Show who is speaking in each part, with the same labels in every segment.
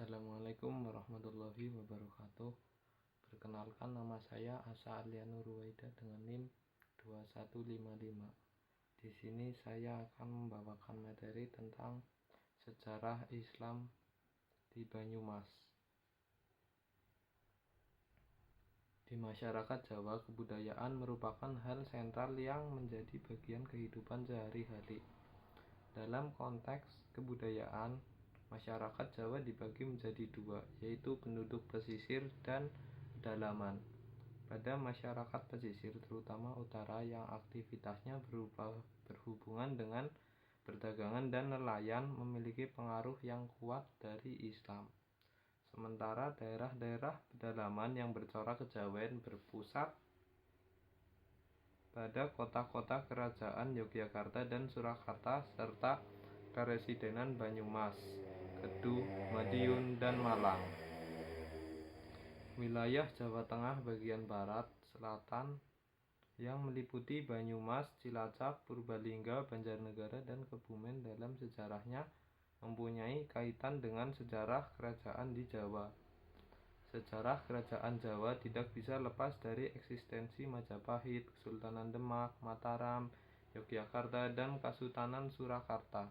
Speaker 1: Assalamualaikum warahmatullahi wabarakatuh. Perkenalkan, nama saya Asa Arliana Ruwaida dengan NIM 2155. Di sini saya akan membawakan materi tentang sejarah Islam di Banyumas. Di masyarakat Jawa, kebudayaan merupakan hal sentral yang menjadi bagian kehidupan sehari-hari. Dalam konteks kebudayaan, masyarakat Jawa dibagi menjadi dua, yaitu penduduk pesisir dan pedalaman. Pada masyarakat pesisir, terutama utara, yang aktivitasnya berhubungan dengan perdagangan dan nelayan, memiliki pengaruh yang kuat dari Islam. Sementara daerah-daerah pedalaman yang bercorak kejawen berpusat pada kota-kota kerajaan Yogyakarta dan Surakarta serta Karesidenan Banyumas, Kedu, Madiun, dan Malang. Wilayah Jawa Tengah bagian barat selatan yang meliputi Banyumas, Cilacap, Purbalingga, Banjarnegara, dan Kebumen dalam sejarahnya mempunyai kaitan dengan sejarah kerajaan di Jawa. Sejarah kerajaan Jawa tidak bisa lepas dari eksistensi Majapahit, Kesultanan Demak, Mataram, Yogyakarta, dan Kasultanan Surakarta.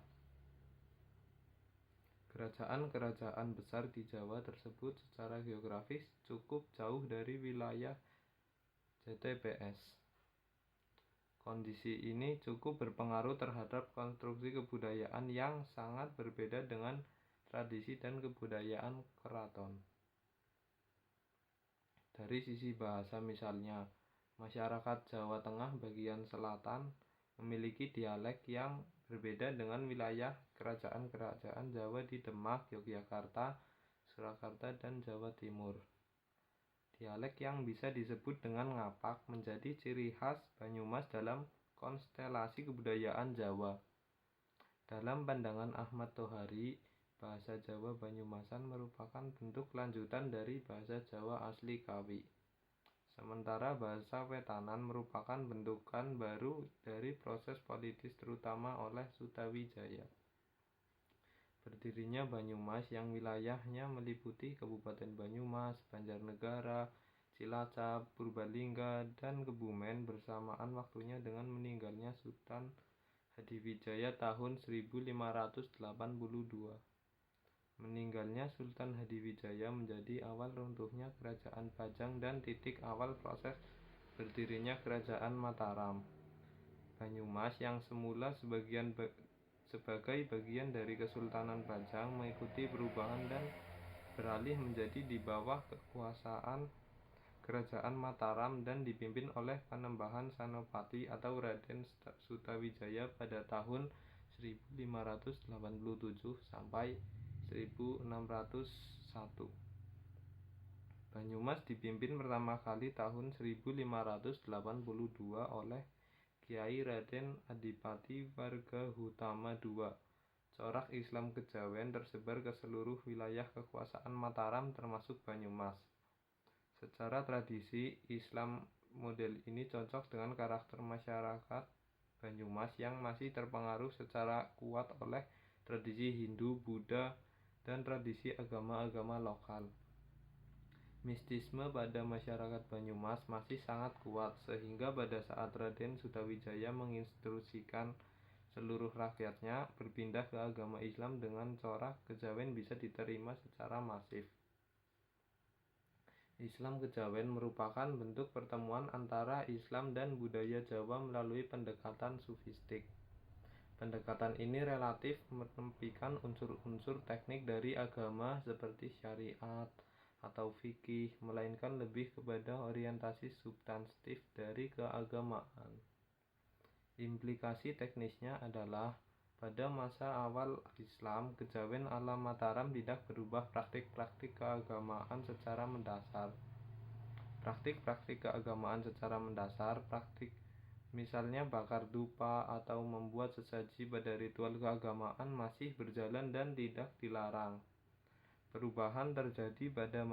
Speaker 1: Kerajaan-kerajaan besar di Jawa tersebut secara geografis cukup jauh dari wilayah JTBS. Kondisi ini cukup berpengaruh terhadap konstruksi kebudayaan yang sangat berbeda dengan tradisi dan kebudayaan keraton. Dari sisi bahasa misalnya, masyarakat Jawa Tengah bagian selatan memiliki dialek yang berbeda dengan wilayah kerajaan-kerajaan Jawa di Demak, Yogyakarta, Surakarta, dan Jawa Timur. Dialek yang bisa disebut dengan ngapak menjadi ciri khas Banyumas dalam konstelasi kebudayaan Jawa. Dalam pandangan Ahmad Tohari, bahasa Jawa Banyumasan merupakan bentuk lanjutan dari bahasa Jawa asli Kawi. Sementara bahasa Wetanan merupakan bentukan baru dari proses politis terutama oleh Sutawijaya. Berdirinya Banyumas yang wilayahnya meliputi Kabupaten Banyumas, Banjarnegara, Cilacap, Purbalingga, dan Kebumen bersamaan waktunya dengan meninggalnya Sultan Hadiwijaya tahun 1582. Meninggalnya Sultan Hadiwijaya menjadi awal runtuhnya Kerajaan Bajang dan titik awal proses berdirinya Kerajaan Mataram. Banyumas yang semula sebagai bagian dari Kesultanan Bajang mengikuti perubahan dan beralih menjadi di bawah kekuasaan Kerajaan Mataram dan dipimpin oleh Panembahan Senopati atau Raden Sutawijaya pada tahun 1587 sampai 1601. Banyumas dipimpin pertama kali tahun 1582 oleh Kiai Raden Adipati Wargahutama II. Corak Islam kejawen tersebar ke seluruh wilayah kekuasaan Mataram termasuk Banyumas. Secara tradisi, Islam model ini cocok dengan karakter masyarakat Banyumas yang masih terpengaruh secara kuat oleh tradisi Hindu, Buddha, dan tradisi agama-agama lokal. Mistisme pada masyarakat Banyumas masih sangat kuat, sehingga pada saat Raden Sutawijaya menginstruksikan seluruh rakyatnya berpindah ke agama Islam dengan corak kejawen bisa diterima secara masif. Islam kejawen merupakan bentuk pertemuan antara Islam dan budaya Jawa melalui pendekatan sufistik. Pendekatan ini relatif menepikan unsur-unsur teknik dari agama seperti syariat atau fikih, melainkan lebih kepada orientasi substantif dari keagamaan. Implikasi teknisnya adalah pada masa awal Islam, kejawen ala Mataram tidak berubah praktik-praktik keagamaan secara mendasar. Praktik-praktik keagamaan secara mendasar, misalnya bakar dupa atau membuat sesaji pada ritual keagamaan masih berjalan dan tidak dilarang. Perubahan terjadi pada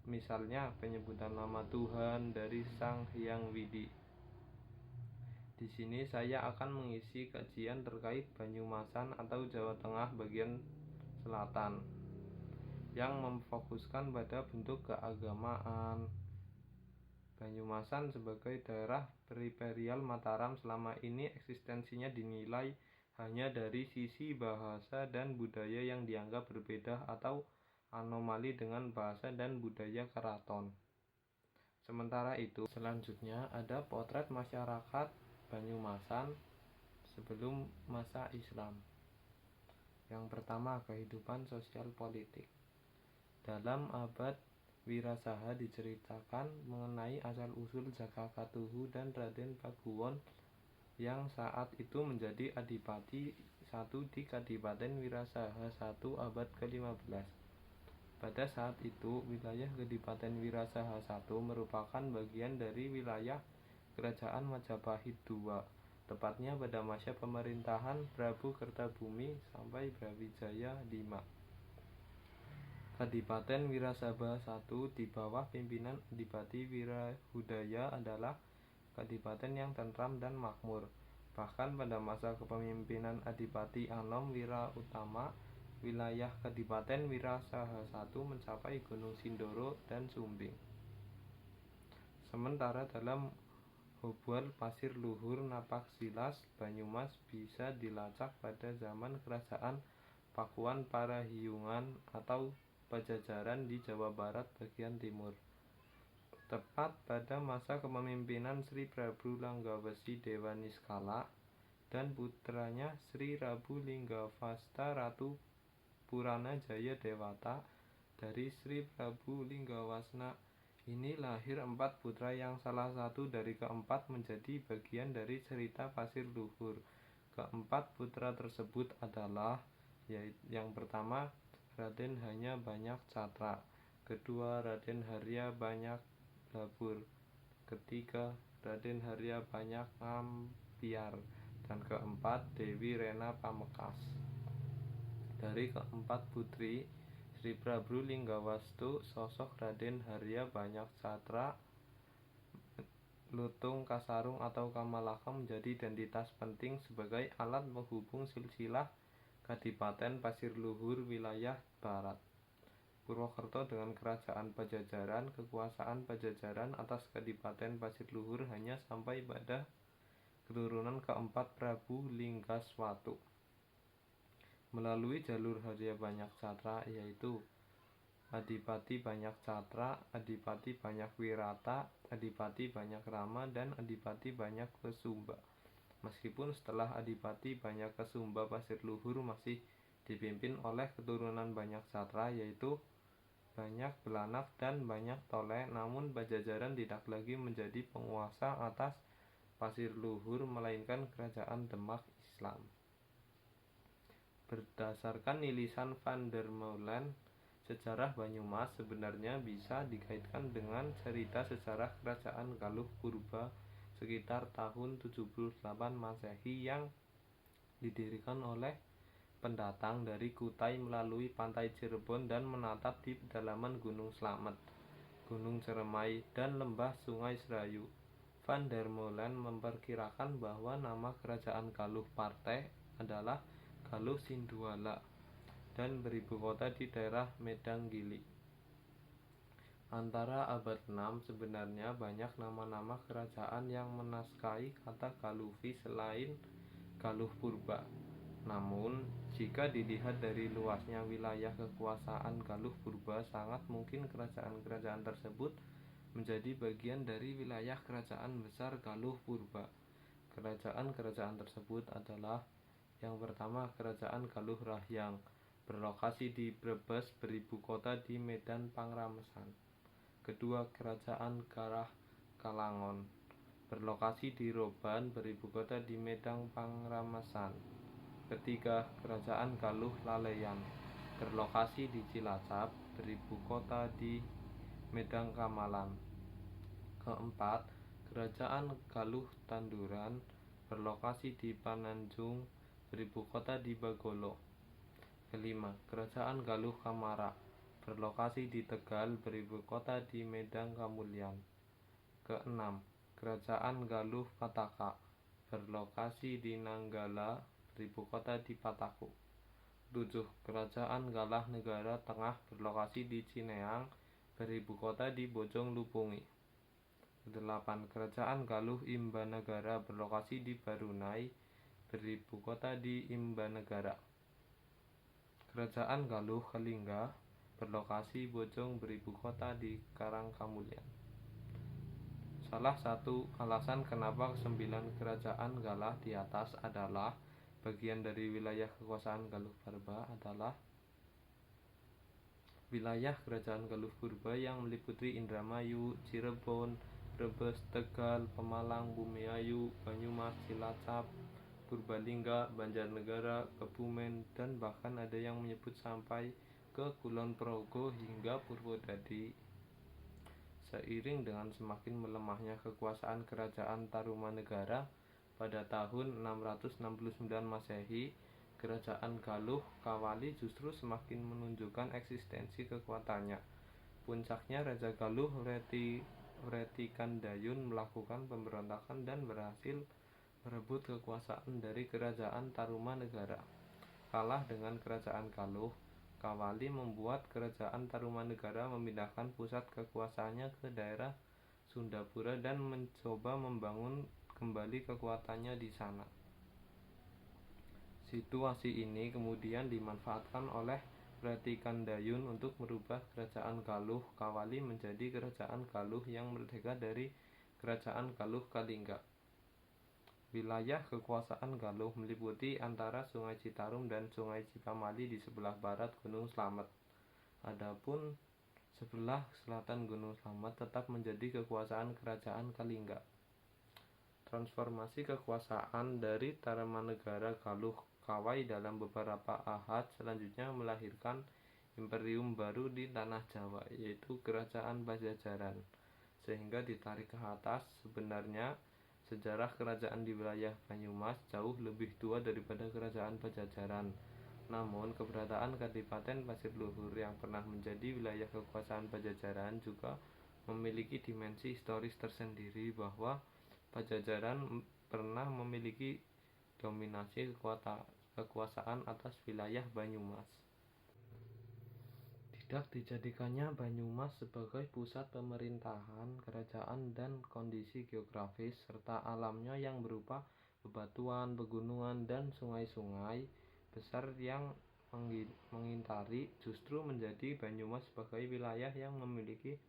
Speaker 1: misalnya penyebutan nama Tuhan dari Sang Hyang Widi. Di sini saya akan mengisi kajian terkait Banyumasan atau Jawa Tengah bagian selatan. yang memfokuskan pada bentuk keagamaan. Banyumasan sebagai daerah peripheral Mataram selama ini eksistensinya dinilai hanya dari sisi bahasa dan budaya yang dianggap berbeda atau anomali dengan bahasa dan budaya keraton. Sementara itu, selanjutnya ada potret masyarakat Banyumasan sebelum masa Islam. Yang pertama, kehidupan sosial politik. Dalam abad Wirasaha diceritakan mengenai asal-usul Jakakatuhu dan Raden Pakuwon yang saat itu menjadi adipati satu di Kadipaten Wirasaha 1 abad ke-15. Pada saat itu, wilayah Kadipaten Wirasaha 1 merupakan bagian dari wilayah Kerajaan Majapahit II, tepatnya pada masa pemerintahan Prabu Kertabumi sampai Brawijaya V. Kadipaten Wirasaba I di bawah pimpinan Adipati Wirahudaya adalah kadipaten yang tentram dan makmur. Bahkan pada masa kepemimpinan Adipati Anom Wirautama, wilayah Kadipaten Wirasaha I mencapai Gunung Sindoro dan Sumbing. Sementara dalam Hobwal Pasir Luhur Napak Silas, Banyumas bisa dilacak pada zaman Kerajaan Pakuan Parahiyungan atau Pajajaran di Jawa Barat bagian timur. Tepat pada masa kepemimpinan Sri Prabu Langgawesi Dewa Niskala dan putranya Sri Rabu Linggawasta Ratu Purana Jaya Dewata, dari Sri Prabu Linggawasna ini lahir 4 putra yang salah satu dari keempat menjadi bagian dari cerita Pasir Luhur. Keempat putra tersebut adalah yang pertama Raden Hanya Banyak Catra, kedua Raden Harya Banyak Labur, ketiga Raden Harya Banyak Ngampiar, dan keempat Dewi Rena Pamekas. Dari keempat putri Sri Prabu Linggawastu, sosok Raden Harya Banyak Catra Lutung Kasarung atau Kamalaka menjadi identitas penting sebagai alat penghubung silsilah Kadipaten Pasir Luhur wilayah barat Purwokerto dengan Kerajaan Pajajaran. Kekuasaan Pajajaran atas Kadipaten Pasir Luhur hanya sampai pada keturunan keempat Prabu Linggaswatu melalui jalur Harya Banyak Catra, yaitu Adipati Banyak Catra, Adipati Banyak Wirata, Adipati Banyak Rama, dan Adipati Banyak Kesumba. Meskipun setelah Adipati Banyak Kesumba Pasir Luhur masih dipimpin oleh keturunan Banyak Catra, yaitu Banyak Belanak dan Banyak Toleh, namun Pajajaran tidak lagi menjadi penguasa atas Pasir Luhur melainkan Kerajaan Demak Islam. Berdasarkan nilisan Van der Meulen, sejarah Banyumas sebenarnya bisa dikaitkan dengan cerita sejarah Kerajaan Galuh Purba sekitar tahun 78 Masehi yang didirikan oleh pendatang dari Kutai melalui pantai Cirebon dan menatap di pedalaman Gunung Slamet, Gunung Ceremai, dan lembah Sungai Serayu. Van der Meulen memperkirakan bahwa nama Kerajaan Galuh Parteh adalah Galuh Sinduala dan beribu kota di daerah Medang Gili. Antara abad 6 sebenarnya banyak nama-nama kerajaan yang menaskahi kata Galuvi selain Galuh Purba. Namun, jika dilihat dari luasnya wilayah kekuasaan Galuh Purba, sangat mungkin kerajaan-kerajaan tersebut menjadi bagian dari wilayah kerajaan besar Galuh Purba. Kerajaan-kerajaan tersebut adalah: yang pertama, Kerajaan Galuh Rahyang, berlokasi di Brebes, beribu kota di Medan Pangramesan. Kedua, Kerajaan Garah Kalangon, berlokasi di Roban, beribu kota di Medang Pangramesan. Ketiga, Kerajaan Galuh Laleyan, berlokasi di Cilacap, beribu kota di Medang Kamalan. Keempat, Kerajaan Galuh Tanduran, berlokasi di Pananjung, beribu kota di Bagolo. Kelima, Kerajaan Galuh Kamara, berlokasi di Tegal, beribu kota di Medang Kamulyan. Keenam, Kerajaan Galuh Pataka, berlokasi di Nanggala, beribu kota di Pataku. 7. Kerajaan Galah Negara Tengah berlokasi di Cineang, beribu kota di Bojong Lupungi. 8. Kerajaan Galuh Imbanegara berlokasi di Barunai, beribu kota di Imbanegara. Kerajaan Galuh Kalingga berlokasi Bojong, beribu kota di Karangkamulyan. Salah satu alasan kenapa 9 kerajaan Galah di atas adalah bagian dari wilayah kekuasaan Galuh Parba adalah wilayah kerajaan Galuh Purba yang meliputi Indramayu, Cirebon, Brebes, Tegal, Pemalang, Bumiayu, Banyumas, Cilacap, Purbalingga, Banjarnegara, Kebumen, dan bahkan ada yang menyebut sampai ke Kulon Progo hingga Purwodadi. Seiring dengan semakin melemahnya kekuasaan kerajaan Tarumanegara pada tahun 669 Masehi, kerajaan Galuh Kawali justru semakin menunjukkan eksistensi kekuatannya. Puncaknya Raja Galuh Wretikandayun melakukan pemberontakan dan berhasil merebut kekuasaan dari kerajaan Tarumanegara. Kalah dengan kerajaan Galuh, Kawali membuat kerajaan Tarumanegara memindahkan pusat kekuasaannya ke daerah Sundapura dan mencoba membangun kembali kekuatannya di sana. Situasi ini kemudian dimanfaatkan oleh Wretikandayun untuk merubah kerajaan Galuh Kawali menjadi kerajaan Galuh yang merdeka dari kerajaan Galuh Kalingga. Wilayah kekuasaan Galuh meliputi antara Sungai Citarum dan Sungai Cikamali di sebelah barat Gunung Slamet. Adapun sebelah selatan Gunung Slamet tetap menjadi kekuasaan kerajaan Kalingga. Transformasi kekuasaan dari Tarumanegara Galuh Kawai dalam beberapa ahad selanjutnya melahirkan imperium baru di tanah Jawa, yaitu Kerajaan Pajajaran. Sehingga ditarik ke atas, sebenarnya sejarah kerajaan di wilayah Banyumas jauh lebih tua daripada kerajaan Pajajaran. Namun, keberadaan Kadipaten Pasir Luhur yang pernah menjadi wilayah kekuasaan Pajajaran juga memiliki dimensi historis tersendiri bahwa Pajajaran pernah memiliki dominasi kekuasaan atas wilayah Banyumas. Tidak dijadikannya Banyumas sebagai pusat pemerintahan, kerajaan, dan kondisi geografis serta alamnya yang berupa bebatuan, pegunungan, dan sungai-sungai besar yang mengintari, justru menjadi Banyumas sebagai wilayah yang memiliki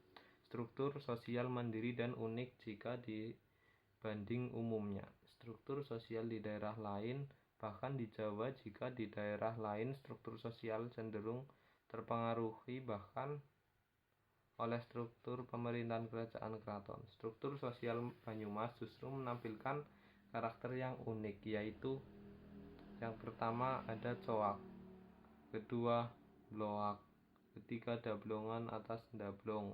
Speaker 1: struktur sosial mandiri dan unik jika dibanding umumnya struktur sosial di daerah lain, bahkan di Jawa jika di daerah lain struktur sosial cenderung terpengaruhi bahkan oleh struktur pemerintahan kerajaan keraton. Struktur sosial Banyumas justru menampilkan karakter yang unik, yaitu yang pertama ada coak, kedua bloak, ketiga dablongan atas dablong,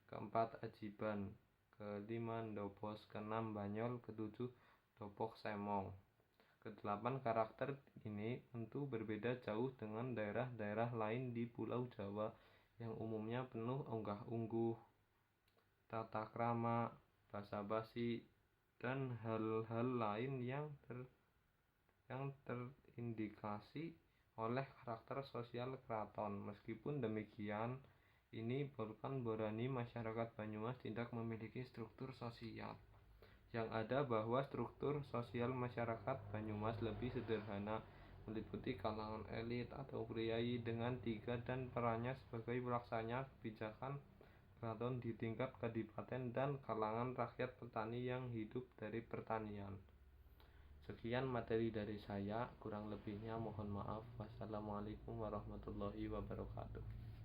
Speaker 1: keempat ajiban, kelima ndopos, keenam banyol, ketujuh dopok semong. Kedelapan karakter ini tentu berbeda jauh dengan daerah-daerah lain di Pulau Jawa yang umumnya penuh unggah-ungguh, tata krama, basa-basi, dan hal-hal lain yang terindikasi oleh karakter sosial keraton. Meskipun demikian, ini bukan berarti masyarakat Banyumas tidak memiliki struktur sosial. Yang ada bahwa struktur sosial masyarakat Banyumas lebih sederhana, meliputi kalangan elit atau priai dengan tiga dan perannya sebagai pelaksana kebijakan keraton di tingkat kadipaten dan kalangan rakyat petani yang hidup dari pertanian. Sekian materi dari saya, kurang lebihnya mohon maaf. Wassalamualaikum warahmatullahi wabarakatuh.